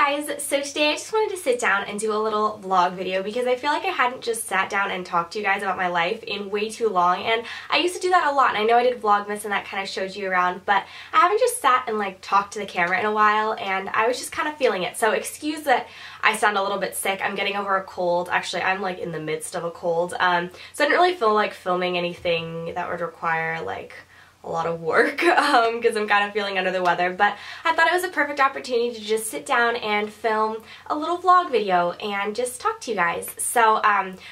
guys, so today I just wanted to sit down and do a little vlog video because I feel like I hadn't just sat down and talked to you guys about my life in way too long, and I used to do that a lot, and I know I did Vlogmas and that kind of showed you around, but I haven't just sat and like talked to the camera in a while, and I was just kind of feeling it. So excuse that I sound a little bit sick. I'm getting over a cold. Actually, I'm like in the midst of a cold, so I didn't really feel like filming anything that would require like a lot of work because I'm kind of feeling under the weather, but I thought it was a perfect opportunity to just sit down and film a little vlog video and just talk to you guys. So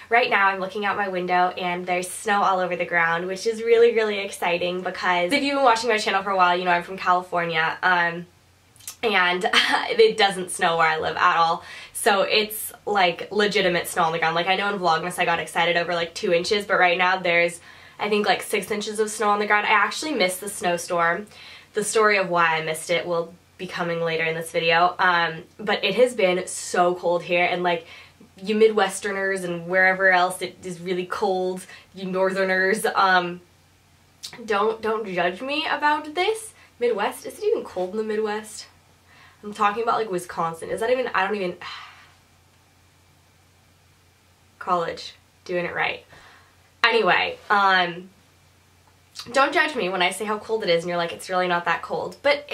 right now I'm looking out my window and there's snow all over the ground, which is really, really exciting because if you've been watching my channel for a while, you know I'm from California, and it doesn't snow where I live at all. So it's like legitimate snow on the ground. Like I know in Vlogmas I got excited over like 2 inches, but right now there's I think like 6 inches of snow on the ground. I actually missed the snowstorm. The story of why I missed it will be coming later in this video. But it has been so cold here, and like you Midwesterners and wherever else it is really cold, you Northerners, don't judge me about this. Midwest, is it even cold in the Midwest? I'm talking about like Wisconsin. Is that even, I don't even, college, doing it right. Anyway, don't judge me when I say how cold it is and you're like, it's really not that cold. But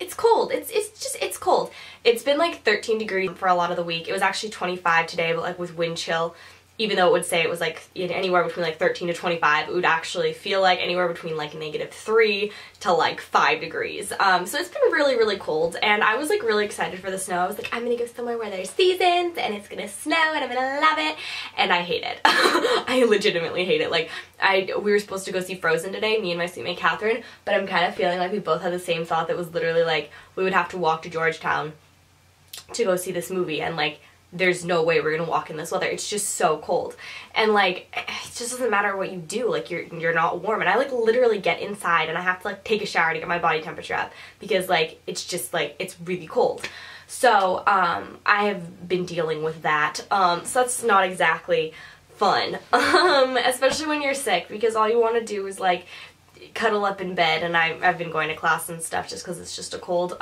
it's cold. It's cold. It's been like 13 degrees for a lot of the week. It was actually 25 today, but like with wind chill, even though it would say it was like anywhere between like 13 to 25, it would actually feel like anywhere between like -3 to like 5 degrees. So it's been really, really cold, and I was like really excited for the snow. I was like, I'm gonna go somewhere where there's seasons and it's gonna snow and I'm gonna love it, and I hate it. I legitimately hate it. Like we were supposed to go see Frozen today, me and my seatmate Catherine, but I'm kind of feeling like we both had the same thought that was literally like we would have to walk to Georgetown to go see this movie, and like there's no way we're gonna walk in this weather. It's just so cold, and like it just doesn't matter what you do, like you're not warm. And I like literally get inside and I have to like take a shower to get my body temperature up because like it's just like it's really cold. So I have been dealing with that, so that's not exactly fun, especially when you're sick, because all you want to do is like cuddle up in bed, and I've been going to class and stuff just because it's just a cold.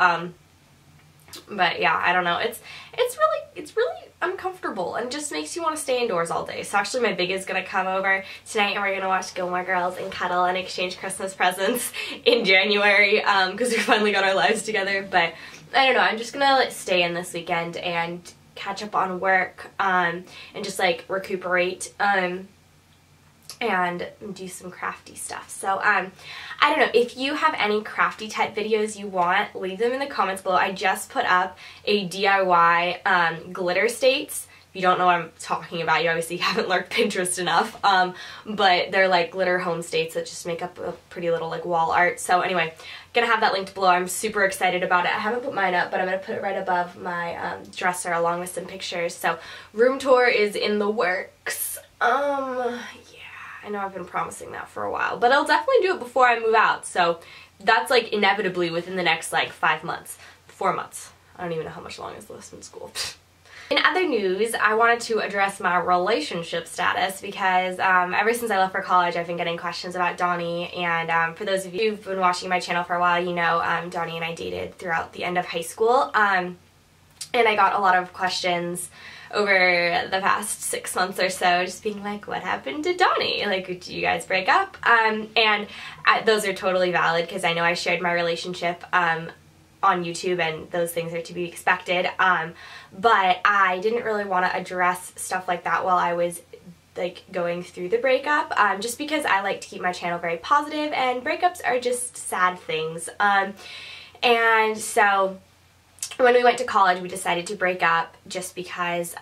But yeah, I don't know, it's really uncomfortable and just makes you want to stay indoors all day. So actually my big is gonna come over tonight and we're gonna watch Gilmore Girls and cuddle and exchange Christmas presents in January, because we finally got our lives together. But I don't know, I'm just gonna like stay in this weekend and catch up on work, and just like recuperate, and do some crafty stuff. So I don't know, if you have any crafty type videos you want, leave them in the comments below. I just put up a DIY glitter states. If you don't know what I'm talking about, you obviously haven't learned Pinterest enough, but they're like glitter home states that just make up a pretty little like wall art. So anyway, gonna have that linked below. I'm super excited about it. I haven't put mine up, but I'm gonna put it right above my dresser along with some pictures. So room tour is in the works. I know I've been promising that for a while, but I'll definitely do it before I move out. So that's like inevitably within the next like 5 months, 4 months. I don't even know how much longer is left in school. In other news, I wanted to address my relationship status because ever since I left for college, I've been getting questions about Donnie, and for those of you who've been watching my channel for a while, you know Donnie and I dated throughout the end of high school, and I got a lot of questions over the past 6 months or so, just being like, what happened to Donnie? Like, did you guys break up? And those are totally valid because I know I shared my relationship on YouTube, and those things are to be expected. But I didn't really want to address stuff like that while I was like going through the breakup, just because I like to keep my channel very positive, and breakups are just sad things. And so when we went to college, we decided to break up just because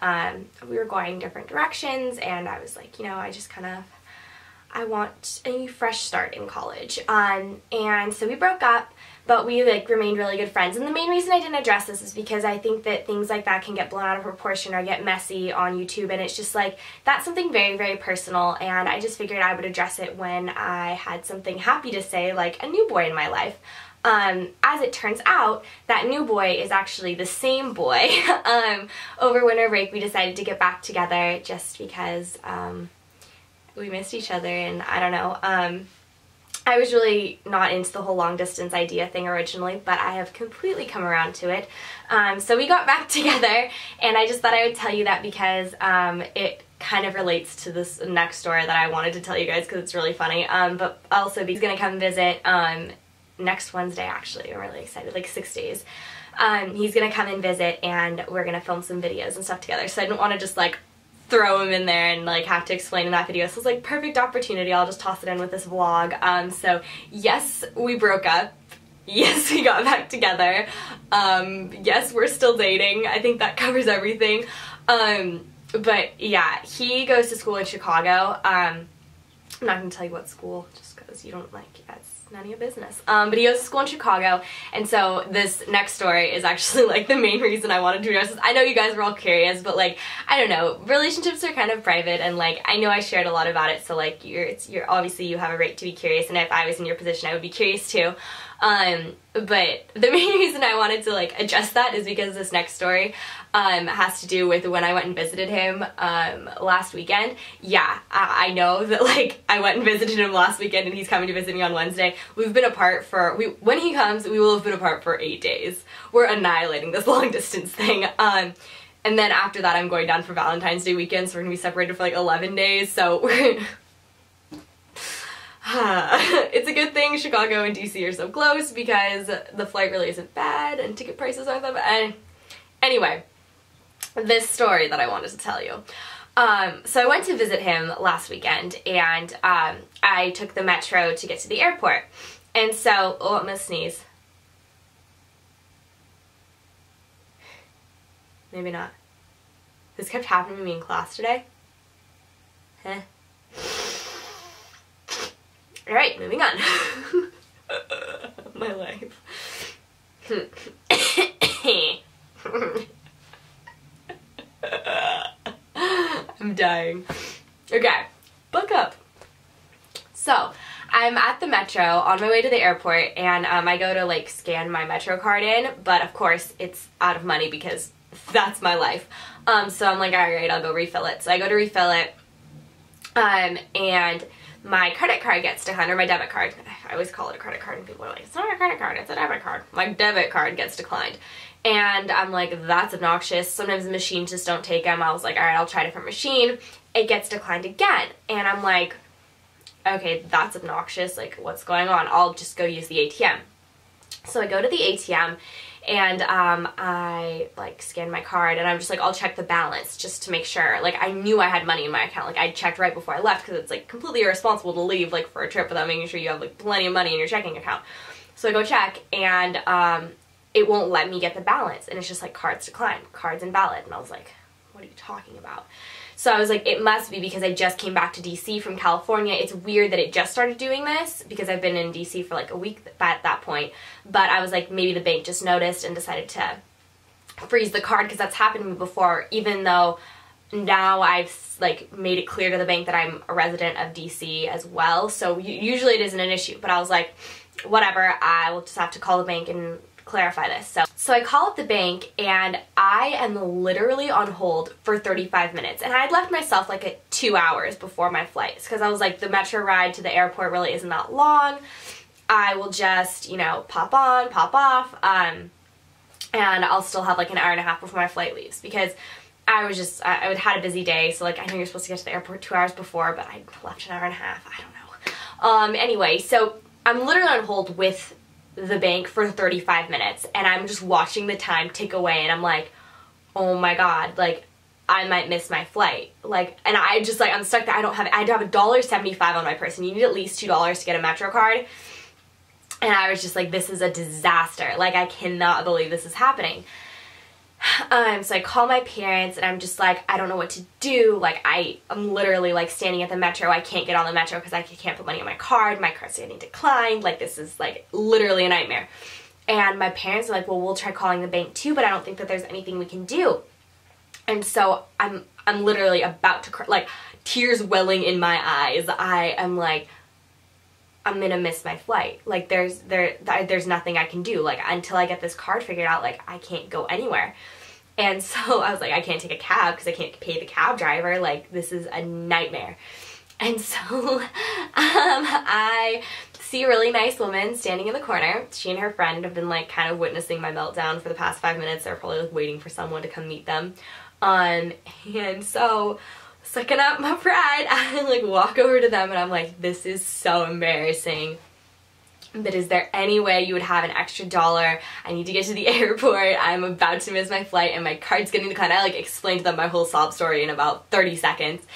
we were going different directions, and I was like, you know, I want a fresh start in college. And so we broke up, but we like remained really good friends. And the main reason I didn't address this is because I think that things like that can get blown out of proportion or get messy on YouTube, and it's just like, that's something very, very personal, and I just figured I would address it when I had something happy to say, like a new boy in my life. As it turns out, that new boy is actually the same boy. Over winter break, we decided to get back together just because we missed each other, and I don't know. I was really not into the whole long distance idea thing originally, but I have completely come around to it. So we got back together, and I just thought I would tell you that because it kind of relates to this next story that I wanted to tell you guys because it's really funny. But also he's gonna come visit next Wednesday, actually. I'm really excited, like 6 days. He's gonna come and visit, and we're gonna film some videos and stuff together. So I didn't want to just like throw him in there and like have to explain in that video. So it's like perfect opportunity. I'll just toss it in with this vlog. So yes, we broke up. Yes, we got back together. Yes, we're still dating. I think that covers everything. But yeah, he goes to school in Chicago. I'm not gonna tell you what school just because you don't like it. None of your business. But he goes to school in Chicago, and so this next story is actually like the main reason I wanted to address this. I know you guys were all curious, but like, I don't know, relationships are kind of private, and like, I know I shared a lot about it, so like, you're obviously you have a right to be curious, and if I was in your position, I would be curious too. But the main reason I wanted to like address that is because this next story has to do with when I went and visited him last weekend. Yeah, I know that like I went and visited him last weekend, and he's coming to visit me on Wednesday. We've been apart for, when he comes, we will have been apart for 8 days. We're annihilating this long distance thing. And then after that I'm going down for Valentine's Day weekend, so we're gonna be separated for like 11 days, so we're it's a good thing Chicago and DC are so close because the flight really isn't bad and ticket prices aren't that bad. Anyway, this story that I wanted to tell you. So I went to visit him last weekend, and I took the metro to get to the airport. And so, oh, I'm gonna sneeze. Maybe not. This kept happening to me in class today. Huh? Alright, moving on. My life. I'm dying. Okay, book up. So, I'm at the metro on my way to the airport, and I go to like scan my metro card in, but of course it's out of money because that's my life. So I'm like, alright, I'll go refill it. So I go to refill it, and my credit card gets declined, or my debit card. I always call it a credit card, and people are like, it's not a credit card, it's a debit card. My debit card gets declined. And I'm like, that's obnoxious. Sometimes the machines just don't take them. I was like, alright, I'll try a different machine. It gets declined again. And I'm like, okay, that's obnoxious. Like, what's going on? I'll just go use the ATM. So I go to the ATM, and I like scan my card, and I'm just like, I'll check the balance just to make sure. Like, I knew I had money in my account. Like, I checked right before I left because it's like completely irresponsible to leave like for a trip without making sure you have like plenty of money in your checking account. So I go check, and it won't let me get the balance, and it's just like cards declined, cards invalid. And I was like, what are you talking about? So I was like, it must be because I just came back to DC from California. It's weird that it just started doing this because I've been in DC for like a week at that point. But I was like, maybe the bank just noticed and decided to freeze the card, because that's happened to me before, even though now I've like made it clear to the bank that I'm a resident of DC as well. So usually it isn't an issue, but I was like, whatever, I will just have to call the bank and clarify this. So I call up the bank, and I am literally on hold for 35 minutes. And I had left myself like at 2 hours before my flight, because I was like, the metro ride to the airport really isn't that long. I will just, you know, pop on, pop off, and I'll still have like an hour and a half before my flight leaves, because I was just, I had a busy day. So like, I know you're supposed to get to the airport 2 hours before, but I left an hour and a half. I don't know. Anyway, so I'm literally on hold with the bank for 35 minutes, and I'm just watching the time tick away, and I'm like, oh my god, like, I might miss my flight. Like, and I just like, I'm stuck there. I have $1.75 on my person. You need at least $2 to get a metro card. And I was just like, this is a disaster. Like, I cannot believe this is happening. So I call my parents, and I'm just like, I don't know what to do. Like, I'm literally like standing at the metro. I can't get on the metro because I can't put money on my card. My card's getting declined. Like, this is like literally a nightmare. And my parents are like, well, we'll try calling the bank too, but I don't think that there's anything we can do. And so I'm literally about to cry, like tears welling in my eyes. I am like, I'm gonna miss my flight. Like, there's nothing I can do. Like, until I get this card figured out, like, I can't go anywhere. And so I was like, I can't take a cab because I can't pay the cab driver. Like, this is a nightmare. And so I see a really nice woman standing in the corner. She and her friend have been like kind of witnessing my meltdown for the past 5 minutes. They're probably like waiting for someone to come meet them. And so sucking up my pride, I like walk over to them and I'm like, this is so embarrassing. But is there any way you would have an extra $1? I need to get to the airport. I'm about to miss my flight and my card's getting declined. I like explained to them my whole sob story in about 30 seconds.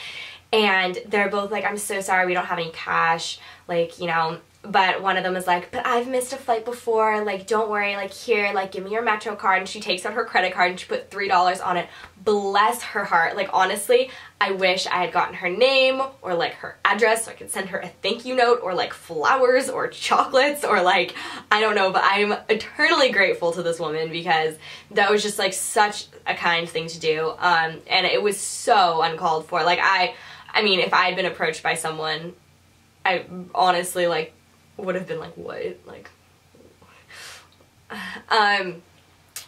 And they're both like, I'm so sorry, we don't have any cash, like, you know, but one of them is like, but I've missed a flight before, like, don't worry, like, here, like, give me your Metro card. And she takes out her credit card and she put $3 on it. Bless her heart. Like, honestly, I wish I had gotten her name or like her address so I could send her a thank you note or like flowers or chocolates or like, I don't know, but I'm eternally grateful to this woman because that was just like such a kind thing to do. And it was so uncalled for. Like, I mean, if I had been approached by someone, I honestly like would have been like, what? Like,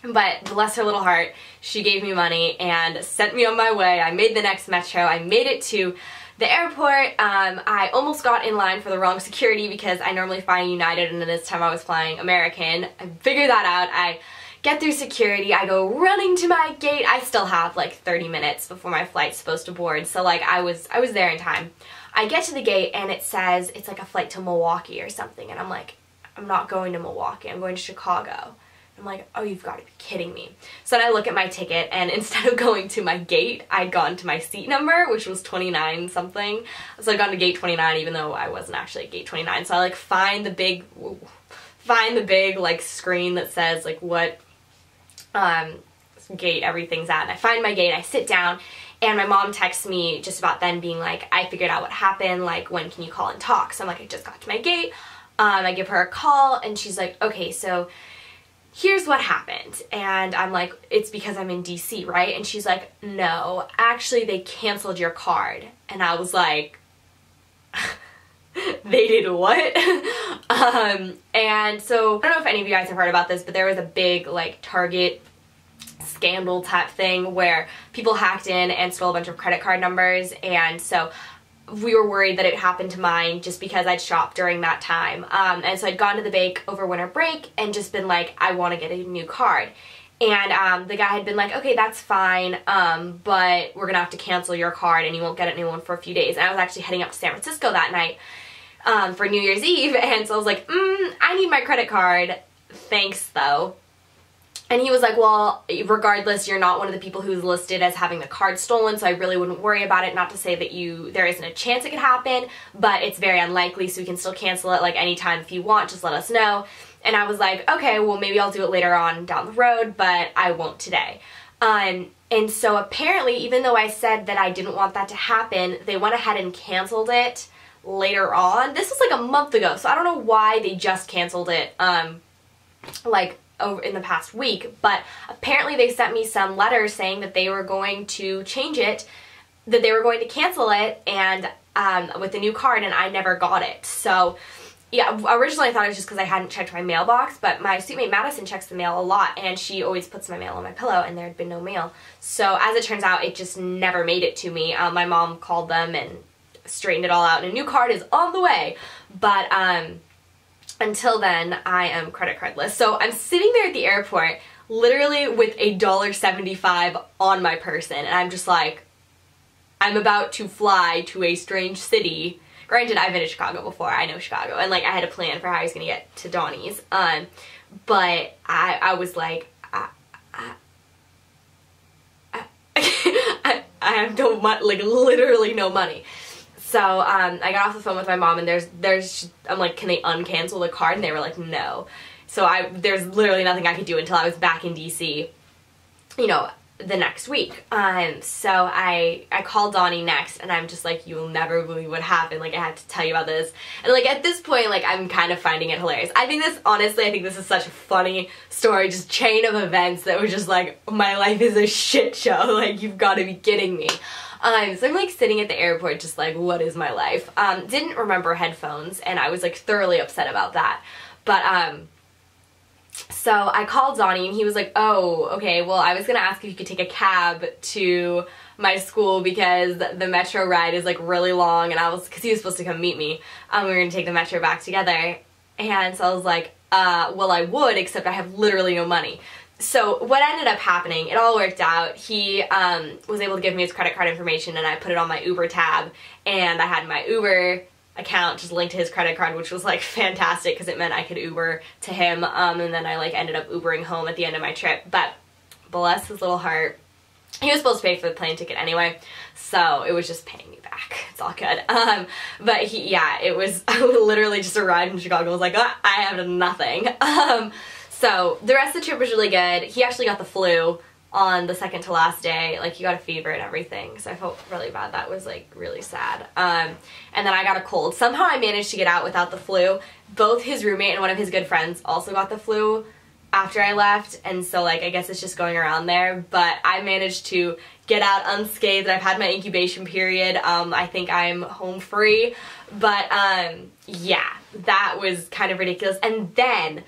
but bless her little heart, she gave me money and sent me on my way. I made the next Metro. I made it to the airport. I almost got in line for the wrong security because I normally fly United and this time I was flying American. I figured that out. I get through security. I go running to my gate. I still have like 30 minutes before my flight's supposed to board. So like I was there in time. I get to the gate and it says it's like a flight to Milwaukee or something. And I'm like, I'm not going to Milwaukee. I'm going to Chicago. I'm like, oh, you've got to be kidding me. So then I look at my ticket and instead of going to my gate, I'd gone to my seat number, which was 29 something. So I'd gone to gate 29 even though I wasn't actually at gate 29. So I like find the big like screen that says like what gate everything's at. And I find my gate, I sit down, and my mom texts me just about then being like, I figured out what happened, like when can you call and talk? So I'm like, I just got to my gate. I give her a call and she's like, okay, so here's what happened. And I'm like, it's because I'm in DC, right? And she's like, no, actually they canceled your card. And I was like, they did what? And so I don't know if any of you guys have heard about this, but there was a big like Target scandal type thing where people hacked in and stole a bunch of credit card numbers. And so we were worried that it happened to mine just because I'd shopped during that time. And so I'd gone to the bank over winter break and just been like, I want to get a new card. And the guy had been like, okay, that's fine, but we're going to have to cancel your card and you won't get a new one for a few days. And I was actually heading up to San Francisco that night for New Year's Eve. And so I was like, I need my credit card. Thanks, though. And he was like, well, regardless, you're not one of the people who's listed as having the card stolen, so I really wouldn't worry about it. Not to say that there isn't a chance it could happen, but it's very unlikely, so we can still cancel it like anytime if you want, just let us know. And I was like, okay, well, maybe I'll do it later on down the road, but I won't today. And so apparently, even though I said that I didn't want that to happen, they went ahead and canceled it later on. This was like a month ago, so I don't know why they just canceled it, like, over in the past week, but apparently they sent me some letters saying that they were going to change it, that they were going to cancel it, and with a new card, and I never got it. So yeah, originally I thought it was just because I hadn't checked my mailbox, but my seatmate Madison checks the mail a lot, and she always puts my mail on my pillow, and there had been no mail. So as it turns out, it just never made it to me. My mom called them and straightened it all out, and a new card is on the way, but until then, I am credit cardless. So I'm sitting there at the airport, literally with $1.75 on my person, and I'm just like, I'm about to fly to a strange city. Granted, I've been to Chicago before, I know Chicago, and like I had a plan for how I was gonna get to Donnie's, but I was like, I have no money, like literally no money. So I got off the phone with my mom and I'm like, can they uncancel the card? And they were like, no. So there's literally nothing I could do until I was back in DC, you know, the next week. So I called Donnie next and I'm just like, you'll never believe what happened. Like, I have to tell you about this. And like at this point, like I'm kind of finding it hilarious. Honestly, I think this is such a funny story, just chain of events that was just like, my life is a shit show. Like, you've got to be kidding me. So I'm like sitting at the airport just like, what is my life? Didn't remember headphones and I was like thoroughly upset about that. But So I called Donnie and he was like, oh, okay, well, I was gonna ask if you could take a cab to my school because the metro ride is like really long, and because he was supposed to come meet me, we were gonna take the metro back together. And so I was like, well, I would, except I have literally no money. So what ended up happening, it all worked out. He was able to give me his credit card information, and I put it on my Uber tab, and I had my Uber account just linked to his credit card, which was like fantastic because it meant I could Uber to him, and then I like ended up Ubering home at the end of my trip. But bless his little heart, he was supposed to pay for the plane ticket anyway, so it was just paying me back. It's all good. But it was literally just a ride in Chicago. I was like, oh, I have nothing. So the rest of the trip was really good. He actually got the flu on the second to last day. Like, he got a fever and everything, so I felt really bad. That was like really sad. And then I got a cold. Somehow I managed to get out without the flu. Both his roommate and one of his good friends also got the flu after I left, and so like I guess it's just going around there, but I managed to get out unscathed. I've had my incubation period. I think I'm home free, but yeah, that was kind of ridiculous. And then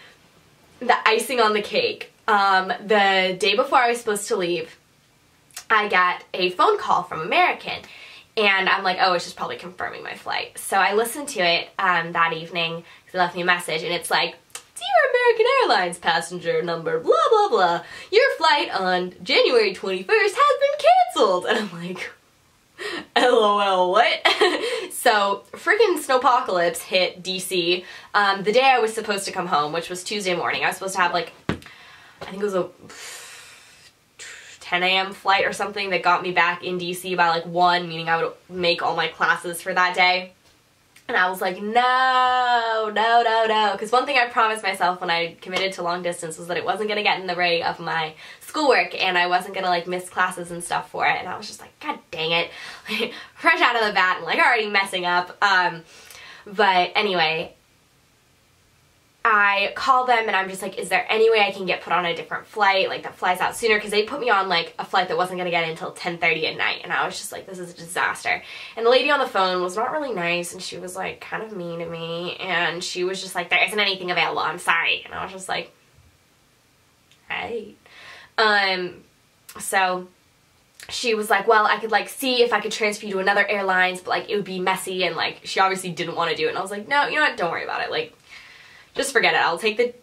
the icing on the cake, the day before I was supposed to leave, I got a phone call from American, and I'm like, oh, it's just probably confirming my flight. So I listened to it that evening because they left me a message, and it's like, dear American Airlines passenger number blah blah blah, your flight on January 21st has been cancelled. And I'm like, LOL, what? So freaking snowpocalypse hit DC the day I was supposed to come home, which was Tuesday morning. I was supposed to have like, I think it was a 10 a.m. flight or something that got me back in DC by like 1, meaning I would make all my classes for that day. And I was like, no, because one thing I promised myself when I committed to long distance was that it wasn't going to get in the way of my schoolwork, and I wasn't going to like miss classes and stuff for it. And I was just like, god dang it, fresh out of the bat and like already messing up. But anyway, I called them and I'm just like, is there any way I can get put on a different flight, like that flies out sooner? Because they put me on like a flight that wasn't going to get in until 10:30 at night, and I was just like, this is a disaster. And the lady on the phone was not really nice, and she was like kind of mean to me, and she was just like, there isn't anything available, I'm sorry. And I was just like, right. So she was like, well, I could like see if I could transfer you to another airlines, but like it would be messy, and like she obviously didn't want to do it. And I was like, no, you know what, don't worry about it, like just forget it. I'll take the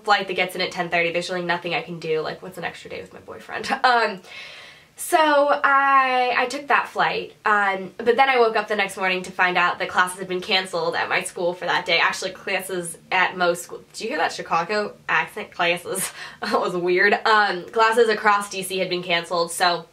flight that gets in at 10:30. There's really nothing I can do. Like, what's an extra day with my boyfriend? So I took that flight. But then I woke up the next morning to find out that classes had been canceled at my school for that day. Actually, classes at most schools. Did you hear that Chicago accent? Classes. That was weird. Classes across DC had been canceled, so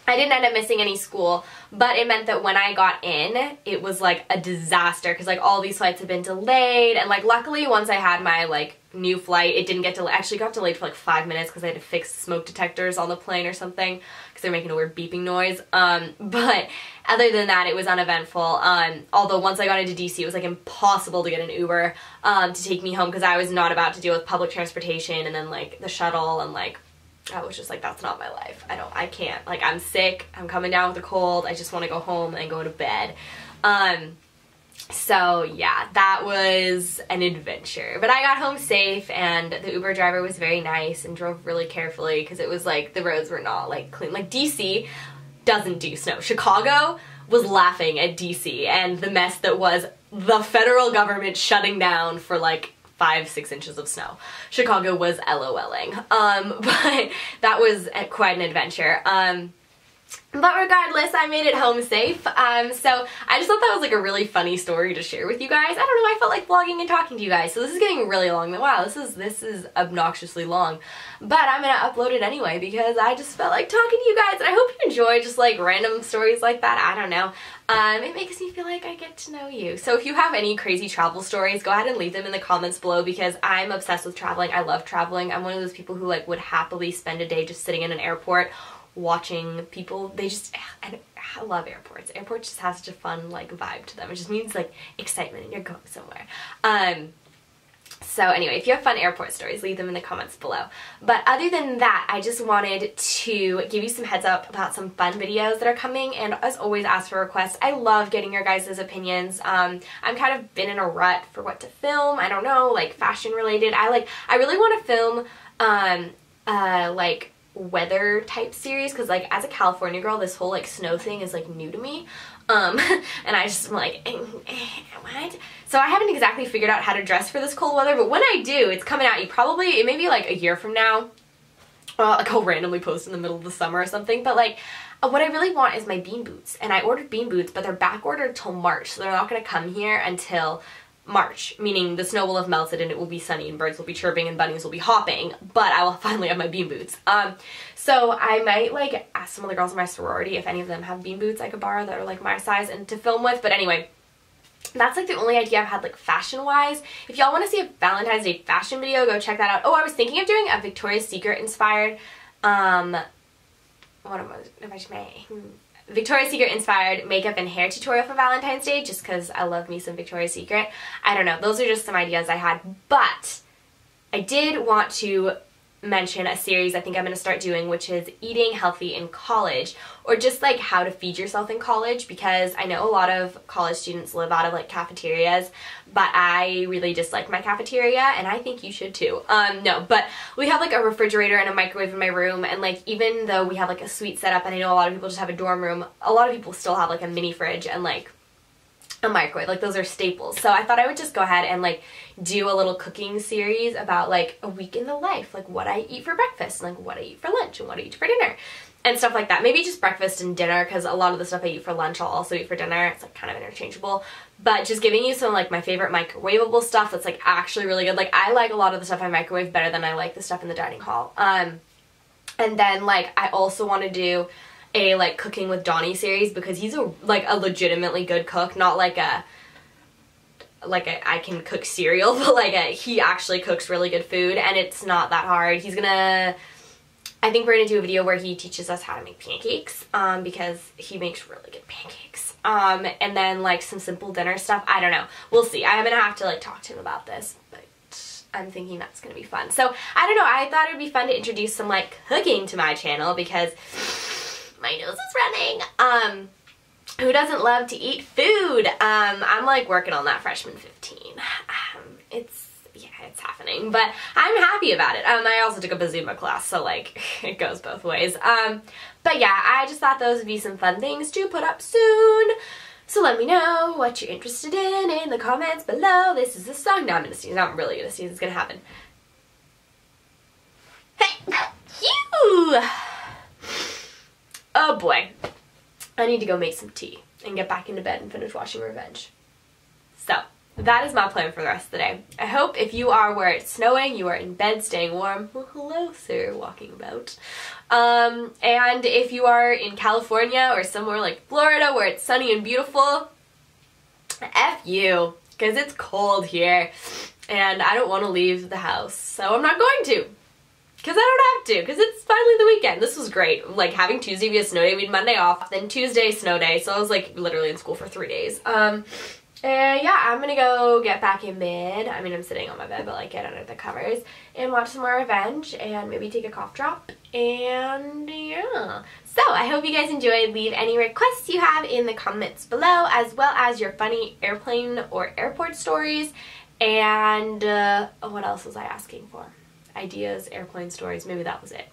I didn't end up missing any school, but it meant that when I got in, it was like a disaster because like all these flights had been delayed, and like luckily once I had my like new flight, it didn't get delayed. Actually got delayed for like 5 minutes because I had to fix smoke detectors on the plane or something because they're making a weird beeping noise. But other than that, it was uneventful. Although once I got into DC, it was like impossible to get an Uber to take me home because I was not about to deal with public transportation and then like the shuttle, and like I was just like, that's not my life. I can't. Like, I'm sick. I'm coming down with a cold. I just want to go home and go to bed. So yeah, that was an adventure. But I got home safe, and the Uber driver was very nice and drove really carefully because it was like, the roads were not like clean. Like, DC doesn't do snow. Chicago was laughing at DC and the mess that was the federal government shutting down for like 5-6 inches of snow. Chicago was LOLing. But that was quite an adventure. But regardless, I made it home safe. So I just thought that was like a really funny story to share with you guys. I don't know, I felt like vlogging and talking to you guys. So this is getting really long. Wow, this is obnoxiously long. But I'm gonna upload it anyway because I just felt like talking to you guys, and I hope you enjoy just like random stories like that. I don't know. It makes me feel like I get to know you. So if you have any crazy travel stories, go ahead and leave them in the comments below because I'm obsessed with traveling. I love traveling. I'm one of those people who like would happily spend a day just sitting in an airport watching people. I love airports. Airports just have such a fun like vibe to them. It just means like excitement and you're going somewhere. So anyway, if you have fun airport stories, leave them in the comments below. But other than that, I just wanted to give you some heads up about some fun videos that are coming, and as always, ask for requests. I love getting your guys' opinions. I'm kind of been in a rut for what to film. I don't know, like fashion related. I really want to film like weather type series, because like as a California girl, this whole like snow thing is like new to me. And I just am like, what? So I haven't exactly figured out how to dress for this cold weather, but when I do, it's coming out. It may be like a year from now. Like I'll randomly post in the middle of the summer or something, but like what I really want is my bean boots, and I ordered bean boots, but they're back ordered till March, so they're not going to come here until March, meaning the snow will have melted and it will be sunny and birds will be chirping and bunnies will be hopping, but I will finally have my bean boots. So I might like ask some of the girls in my sorority if any of them have bean boots I could borrow that are like my size and to film with. But anyway, that's like the only idea I've had like fashion wise. If y'all want to see a Valentine's Day fashion video, go check that out. Oh, I was thinking of doing a Victoria's Secret inspired Victoria's Secret inspired makeup and hair tutorial for Valentine's Day, just because I love me some Victoria's Secret. I don't know, those are just some ideas I had, but I did want to mention a series I think I'm going to start doing, which is eating healthy in college, or just like how to feed yourself in college, because I know a lot of college students live out of like cafeterias, but I really dislike my cafeteria, and I think you should too. No, but we have like a refrigerator and a microwave in my room, and like even though we have like a suite setup, and I know a lot of people just have a dorm room, a lot of people still have like a mini fridge and like a microwave. Like those are staples. So I thought I would just go ahead and like do a little cooking series about like a week in the life, like what I eat for breakfast, and like what I eat for lunch, and what I eat for dinner, and stuff like that. Maybe just breakfast and dinner, because a lot of the stuff I eat for lunch I'll also eat for dinner. It's like kind of interchangeable. But just giving you some like my favorite microwavable stuff that's like actually really good. Like I like a lot of the stuff I microwave better than I like the stuff in the dining hall. And then like I also want to do a like cooking with Donnie series, because he's a legitimately good cook, not like a I can cook cereal, but like he actually cooks really good food, and it's not that hard. I think we're gonna do a video where he teaches us how to make pancakes, because he makes really good pancakes. And then like some simple dinner stuff. I don't know, we'll see. I'm gonna have to like talk to him about this, but I'm thinking that's gonna be fun. So I don't know, I thought it'd be fun to introduce some like cooking to my channel, because my nose is running. Who doesn't love to eat food? I'm like working on that freshman 15. It's happening, but I'm happy about it. I also took a Bazuma class, so like it goes both ways. But yeah, I just thought those would be some fun things to put up soon. So let me know what you're interested in the comments below. This is a song. No, I'm gonna sneeze. I'm really gonna sneeze. It's gonna happen. Hey, you. Oh boy, I need to go make some tea and get back into bed and finish watching Revenge. So, that is my plan for the rest of the day. I hope if you are where it's snowing, you are in bed staying warm. Well, hello sir, walking about. And if you are in California or somewhere like Florida where it's sunny and beautiful, F you, because it's cold here and I don't want to leave the house, so I'm not going to. Because I don't have to, because it's finally the weekend. This was great. Like, having Tuesday be a snow day, we had Monday off, then Tuesday, snow day, so I was, like, literally in school for 3 days. And yeah, I'm gonna go get back in bed. I mean, I'm sitting on my bed, but, like, get under the covers and watch some more Revenge and maybe take a cough drop. And, yeah. So, I hope you guys enjoyed. Leave any requests you have in the comments below, as well as your funny airplane or airport stories. And, what else was I asking for? Ideas, airplane stories, maybe that was it.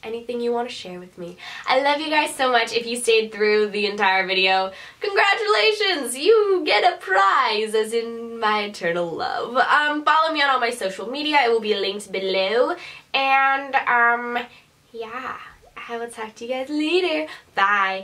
Anything you want to share with me. I love you guys so much. If you stayed through the entire video, congratulations! You get a prize, as in my eternal love. Follow me on all my social media. It will be linked below. And, yeah, I will talk to you guys later. Bye.